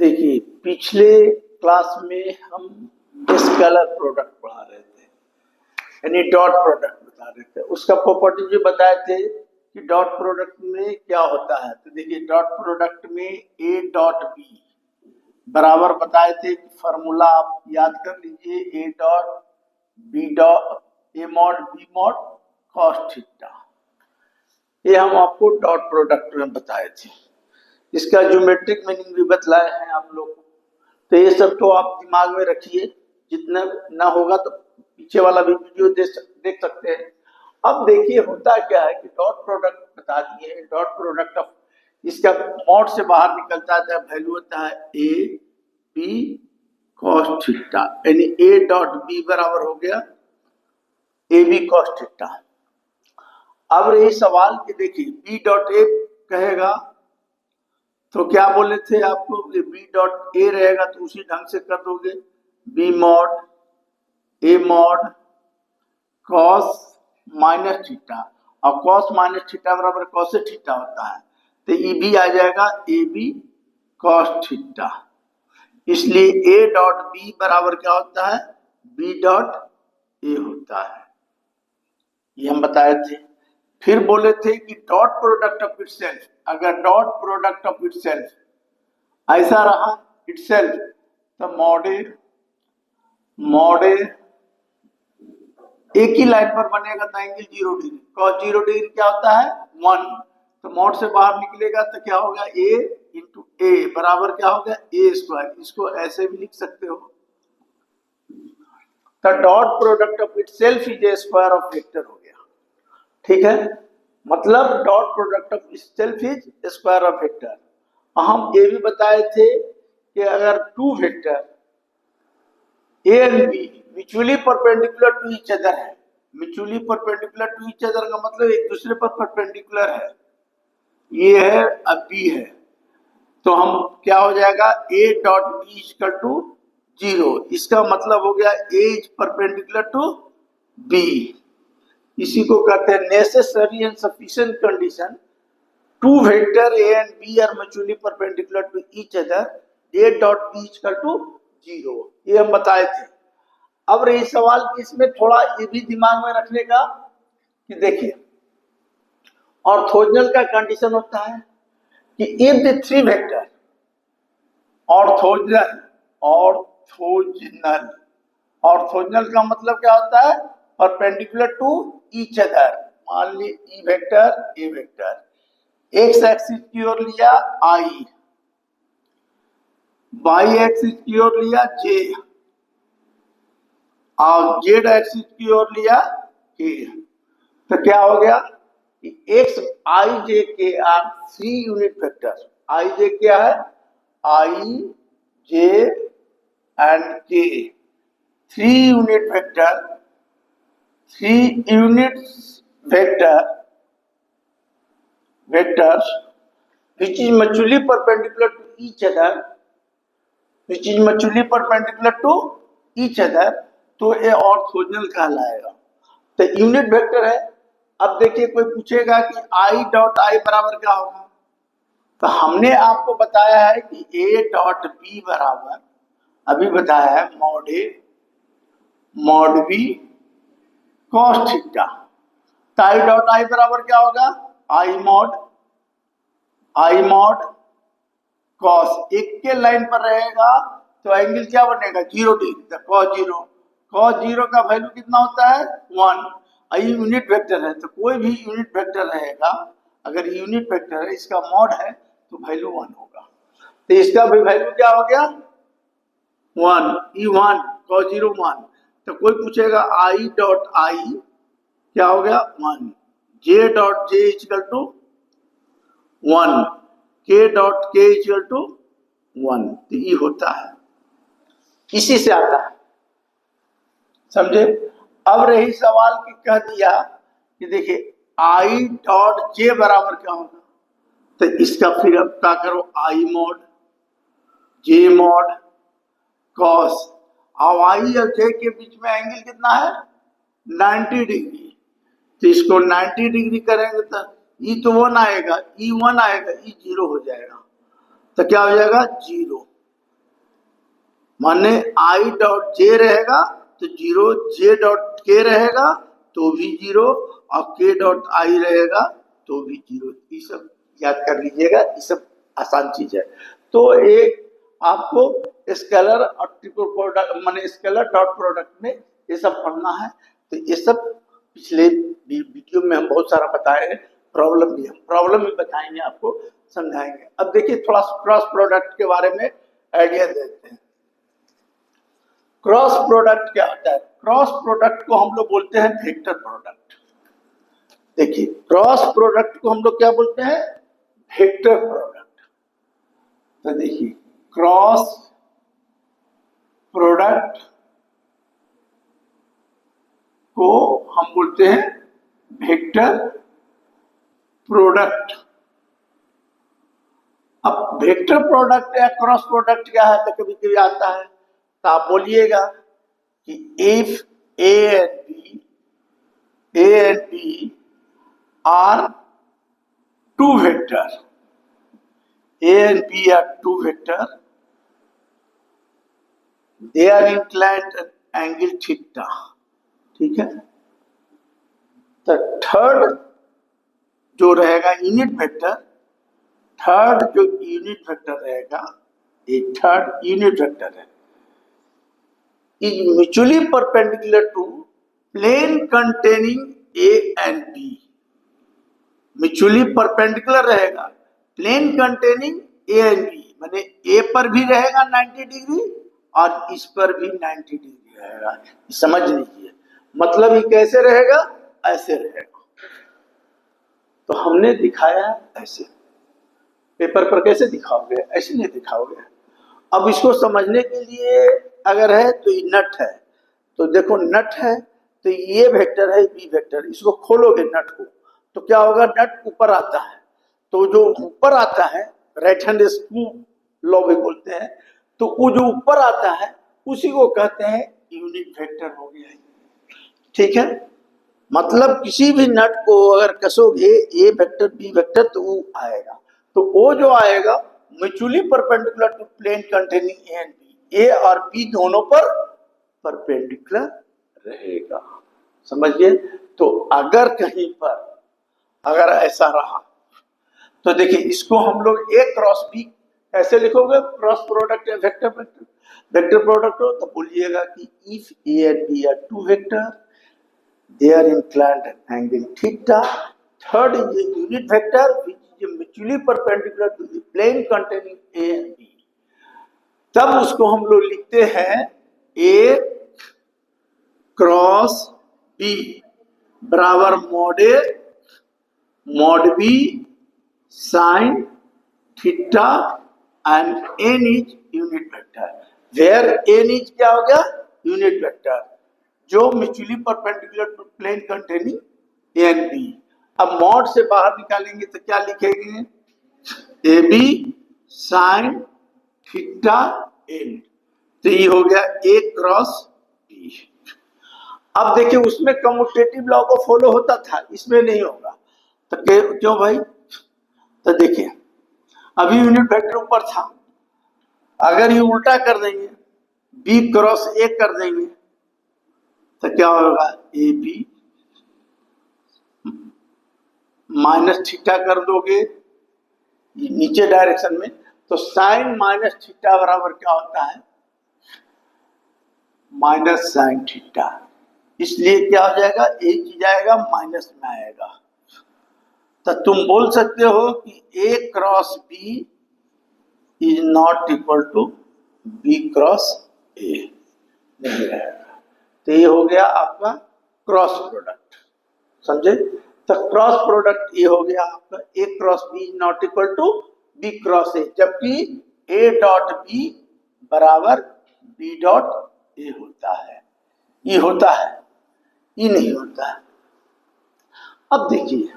देखिए, पिछले क्लास में हम स्केलर प्रोडक्ट पढ़ा रहे थे, यानी डॉट प्रोडक्ट बता रहे थे। उसका प्रॉपर्टी जो बताए थे कि डॉट प्रोडक्ट में क्या होता है। तो देखिए, डॉट प्रोडक्ट में ए डॉट बी बराबर बताए थे कि फॉर्मूला आप याद कर लीजिए, a dot b dot a mod b mod cos theta. ये हम आपको डॉट प्रोडक्ट में बताए थे। इसका ज्योमेट्रिक मीनिंग भी बतलाए हैं आप लोग को। तो ये सब तो आप दिमाग में रखिए, जितना ना होगा तो पीछे वाला भी वीडियो देख सकते हैं। अब देखिए होता क्या है कि डॉट प्रोडक्ट बता दिए। डॉट प्रोडक्ट ऑफ इसका मॉड से बाहर निकलता है, वैल्यू होता है ए बी कॉस थीटा, यानी ए डॉट बी बराबर हो गया ए बी कॉस थीटा। अब रही सवाल कि देखिए बी डॉट ए कहेगा तो क्या बोले थे आपको कि बी डॉट ए रहेगा तो उसी ढंग से कर दोगे, B mod A mod cos minus theta, और कॉस माइनस थीटा बराबर कॉस थीटा होता है। तो ये भी आ जाएगा ए बी कॉस थीटा। इसलिए ए डॉट बी बराबर क्या होता है, बी डॉट ए होता है। ये हम बताए थे। फिर बोले थे कि डॉट प्रोडक्ट ऑफ इटसेल्फ, अगर डॉट प्रोडक्ट ऑफ इटसेल्फ ऐसा रहा इटसेल्फ, तो मॉड ए एक ही लाइन पर बनेगा तो एंगल 0 डिग्री, कॉस 0 डिग्री क्या होता है 1। तो मॉड से बाहर निकलेगा तो क्या होगा ए इंटू ए बराबर क्या होगा ए स्क्वायर। इसको ऐसे भी लिख सकते हो। तो dot product of itself is A square of vector हो गया। ठीक है, मतलब dot product of itself is square of vector. हम ये भी बताए थे कि अगर two vector A and B mutually perpendicular to each other है, mutually perpendicular to each other का मतलब एक दूसरे पर परपेंडिकुलर है, ये है अब बी है, तो हम क्या हो जाएगा a dot b equal to 0। इसका मतलब हो गया a is perpendicular to b. इसी को कहते हैं necessary and sufficient condition two vector A and b are mutually perpendicular to each other, a dot b equal to 0। ये हम बताए थे। अब रही सवाल कि इसमें थोड़ा ये भी दिमाग में रखने का कि देखिए ऑर्थोगोनल का कंडीशन होता है कि if the three vector orthogonal orthogonal orthogonal का मतलब क्या होता है परपेंडिकुलर टू ईच अदर। मान ली E vector A vector X axis की ओर लिया आई, वाई एक्सिस की ओर लिया जे, और जेड एक्सिस की ओर लिया के। तो क्या हो गया कि एक्स आई जे के आर 3 यूनिट वेक्टर। आई जे क्या है, आई जे एंड के 3 unit vector, 3 units vectors which is mutually perpendicular to each other, which is mutually perpendicular to each other, तो ये ऑर्थोगोनल कहलाएगा। तो यूनिट वेक्टर है। अब देखिए कोई पूछेगा कि आई डॉट आई बराबर क्या होगा, तो हमने आपको बताया है कि ए डॉट बी बराबर अभी बताया है मॉड ए मॉड बी कॉस थीटा। तो आई डॉट आई बराबर क्या होगा आई मॉड कॉस, एक के लाइन पर रहेगा तो एंगल क्या बनेगा 0 डिग्री। कॉस 0 का वैल्यू कितना होता है 1। ये यूनिट वेक्टर है, तो कोई भी यूनिट वेक्टर रहेगा, अगर यूनिट वेक्टर है इसका मॉड है तो वैल्यू 1 होगा। तो इसका भी वैल्यू क्या हो गया 1, E1 cos 0 1। तो कोई पूछेगा आई डॉट आई क्या हो गया 1, j dot j equal to 1, k dot के इक्वल टू 1। तो ये होता है, इसी से आता है, समझे। अब रही सवाल की कह दिया कि देखिए आई डॉट जे बराबर क्या होगा, तो इसका फिर अब क्या करो आई मॉड जे मॉड कॉस, और आई और जे के बीच में एंगल कितना है 90 डिग्री। तो इसको 90 डिग्री करेंगे तो ई तो 1 आएगा, ई 1 आएगा, ई 0 हो जाएगा। तो क्या हो जाएगा 0। माने आई डॉट जे रहेगा तो 0, जे डॉट के रहेगा तो भी 0 और के डॉट आई रहेगा तो भी 0। ये सब याद कर लीजिएगा, ये सब आसान चीज है। तो एक आपको स्केलर और ट्रिपल प्रोडक्ट माने स्केलर डॉट प्रोडक्ट में ये सब पढ़ना है। तो ये सब पिछले वीडियो में हम बहुत सारा बताए हैं, प्रॉब्लम भी बताएंगे, आपको समझाएंगे। अब देखिए थोड़ा क्रॉस प्रोडक्ट के बारे में आइडिया देते हैं। क्रॉस प्रोडक्ट क्या होता है? क्रॉस प्रोडक्ट को हम लोग बोलते हैं वेक्टर प्रोडक्ट। देखिए क्रॉस प्रोडक्ट को हम लोग क्या बोलते हैं? Vector product. तो देखिए क्रॉस प्रोडक्ट को हम बोलते हैं वेक्टर प्रोडक्ट। अब वेक्टर प्रोडक्ट या क्रॉस प्रोडक्ट क्या है? तो कभी कभी आता है तो आप बोलिएगा कि if a and b are two vector, A and b are two vector, they are inclined angle theta. ठीक है, तो थर्ड जो रहेगा यूनिट वेक्टर, थर्ड जो यूनिट वेक्टर रहेगा, ये थर्ड यूनिट वेक्टर है, is mutually perpendicular to plane containing A and B। mutually perpendicular रहेगा plane containing A and B, माने A पर भी रहेगा 90 डिग्री और इस पर भी 90 डिग्री रहेगा। समझ लीजिए, मतलब ये कैसे रहेगा? ऐसे रहेगा। तो हमने दिखाया ऐसे, पेपर पर कैसे दिखाओगे? ऐसे नहीं दिखाओगे। अब इसको समझने के लिए अगर है तो ये नट है, तो देखो नट है तो ये वेक्टर है, बी वेक्टर। इसको खोलोगे नट को तो क्या होगा? नट ऊपर आता है, तो जो ऊपर आता है राइट हैंड स्क्रू लॉ भी बोलते हैं, तो वो जो ऊपर आता है उसी को कहते हैं यूनिट वेक्टर हो गया। ठीक है, मतलब किसी भी नट को अगर कसोगे ए वेक्टर बी वेक्टर तो वो आएगा, तो वो जो आएगा mutually perpendicular to plane containing A and B, A और बी दोनों पर परपेंडिकुलर रहेगा। समझिए, तो अगर कहीं पर अगर ऐसा रहा तो देखिए इसको हम लोग ए क्रॉस बी कैसे लिखोगे? क्रॉस प्रोडक्ट या वेक्टर वेक्टर वेक्टर प्रोडक्ट हो तो बोलिएगा कि if a and b are two vector, they are inclined at angle theta, third is a unit vector which is mutually perpendicular to the plane containing A and B। तब उसको हम लोग लिखते हैं A क्रॉस B बराबर mod B sine theta and n is unit vector, where n is क्या हो गया? यूनिट वेक्टर जो mutually perpendicular to plane containing A and b. अब मॉड से बाहर निकालेंगे तो क्या लिखेंगे? A b sine theta n, तो ये हो गया ए क्रॉस बी। अब देखिए उसमें कम्यूटेटिव लॉ को फॉलो होता था, इसमें नहीं होगा। तो क्यों भाई? तो देखिए अभी यूनिट वेक्टर ऊपर था, अगर ये उल्टा कर देंगे बी क्रॉस ए कर देंगे तो क्या होगा? ए बी माइनस थीटा कर दोगे नीचे डायरेक्शन में, तो साइन माइनस थीटा बराबर क्या होता है? Minus sine theta. इसलिए क्या हो जाएगा? ए की जाएगा माइनस में आएगा। तो तुम बोल सकते हो कि A cross B is not equal to B cross A, नहीं रहेगा। तो ये हो गया आपका क्रॉस प्रोडक्ट, समझे? तो क्रॉस प्रोडक्ट ये हो गया आपका A cross B not equal to B cross A, जबकि ए डॉट बी बराबर बी डॉट ए होता है। ये होता है, ये नहीं होता है। अब देखिए,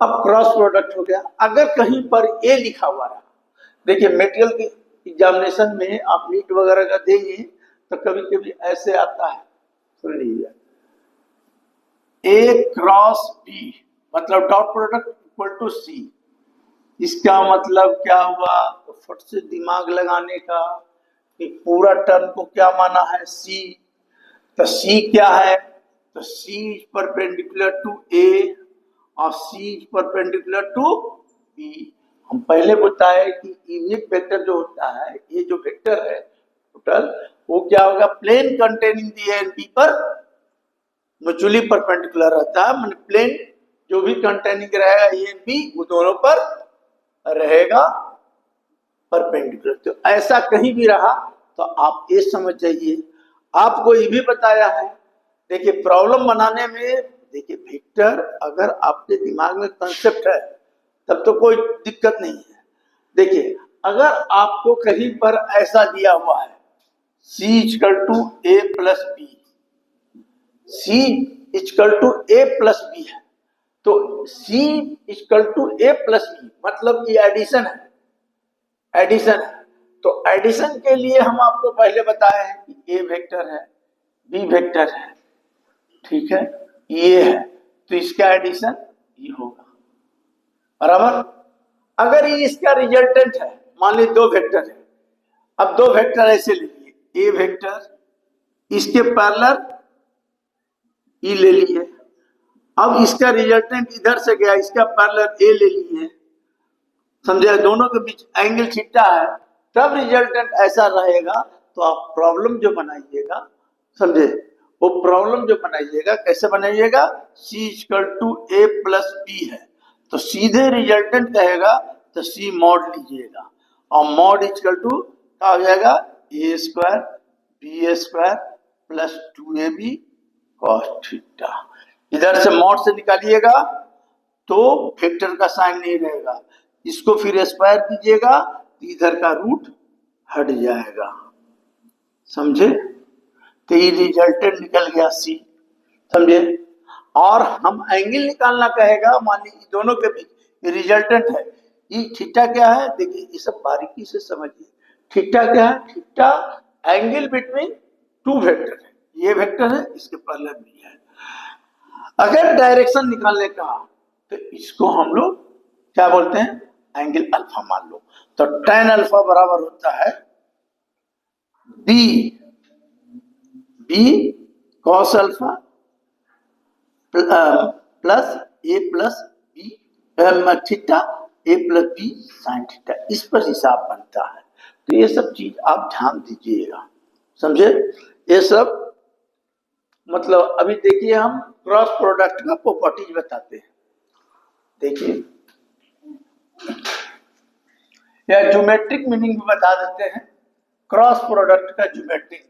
अब क्रॉस प्रोडक्ट हो गया। अगर कहीं पर ए लिखा हुआ रहा, देखिए मेटेरियल की एग्जामिनेशन में आप नीट वगैरह का देंगे तो कभी कभी ऐसे आता है, सुन लीजिए, ए क्रॉस बी मतलब डॉट प्रोडक्ट इक्वल टू सी। इसका मतलब क्या हुआ? तो फट से दिमाग लगाने का कि पूरा टर्म को क्या माना है, सी। तो सी क्या है, तो सी इज परपेंडिकुलर टू ए और सी इज परपेंडिकुलर टू बी। हम पहले बताए कि यूनिट वेक्टर जो होता है, ये जो वेक्टर है टोटल, वो क्या होगा, plane containing the a and b पर म्यूचुअली परपेंडिकुलर रहता है। मतलब प्लेन जो भी कंटेनिंग रहेगा ए एंड बी, वो दोनों पर रहेगा परपेंडिकुलर। तो ऐसा कहीं भी रहा तो आप ये समझ जाइए। आपको ये भी बताया है, देखिए प्रॉब्लम बनाने में, देखिए वेक्टर अगर आपके दिमाग में कंसेप्ट है तब तो कोई दिक्कत नहीं है। देखिए अगर आपको कहीं पर ऐसा दिया हुआ है C equal to a plus b, C equal to a plus b है, तो C equal to a plus b मतलब ये एडिशन है, एडिशन है। तो एडिशन के लिए हम आपको पहले बताए हैं कि ए वेक्टर है, बी वेक्टर है, ठीक है, ये है, तो इसका एडिशन ये होगा, बराबर। अगर ये इसका रिजल्टेंट है, मान लीजिए दो वेक्टर है, अब दो वेक्टर ऐसे लीजिए, ए वेक्टर इसके पैरेलल ई ले लिए, अब इसका रिजल्टेंट इधर से गया, इसका पैरेलल ए ले लिए, समझे, दोनों के बीच एंगल थीटा है, तब रिजल्टेंट ऐसा रहेगा। तो आप प्रॉब्लम जो बनाइएगा, समझे, वो प्रॉब्लम जो बनाइएगा कैसे बनाइएगा, C equal to a plus b है तो सीधे रिजल्टेंट कहेगा तो C मॉड लीजिएगा, और मॉड इक्वल टू क्या हो जाएगा, A square B square plus 2ab cos theta. इधर से मॉड से निकालिएगा तो वेक्टर का साइन नहीं रहेगा, इसको फिर स्क्वायर कीजिएगा तो इधर का रूट हट जाएगा, समझे। तो ये रिजल्टेंट निकल गया C, समझे। और हम एंगल निकालना कहेगा, मान लीजिए दोनों के बीच रिजल्टेंट है, ये थीटा क्या है, देखिए ये सब बारीकी से समझिए। थीटा क्या है, theta angle between two vector है, ये वेक्टर है, इसके पैरेलल भी है। अगर डायरेक्शन निकालने का तो इसको हम लोग क्या बोलते हैं, एंगल अल्फा मान लो, तो tan अल्फा बराबर होता है बी कॉस अल्फा प्लस ए प्लस बी थीटा, ए प्लस बी साइन थीटा, इस पर हिसाब बनता है। तो ये सब चीज आप ध्यान दीजिएगा, समझे। ये सब मतलब अभी देखिए हम क्रॉस प्रोडक्ट का प्रॉपर्टीज बताते हैं। देखिए या ज्योमेट्रिक मीनिंग भी बता देते हैं, क्रॉस प्रोडक्ट का ज्योमेट्रिक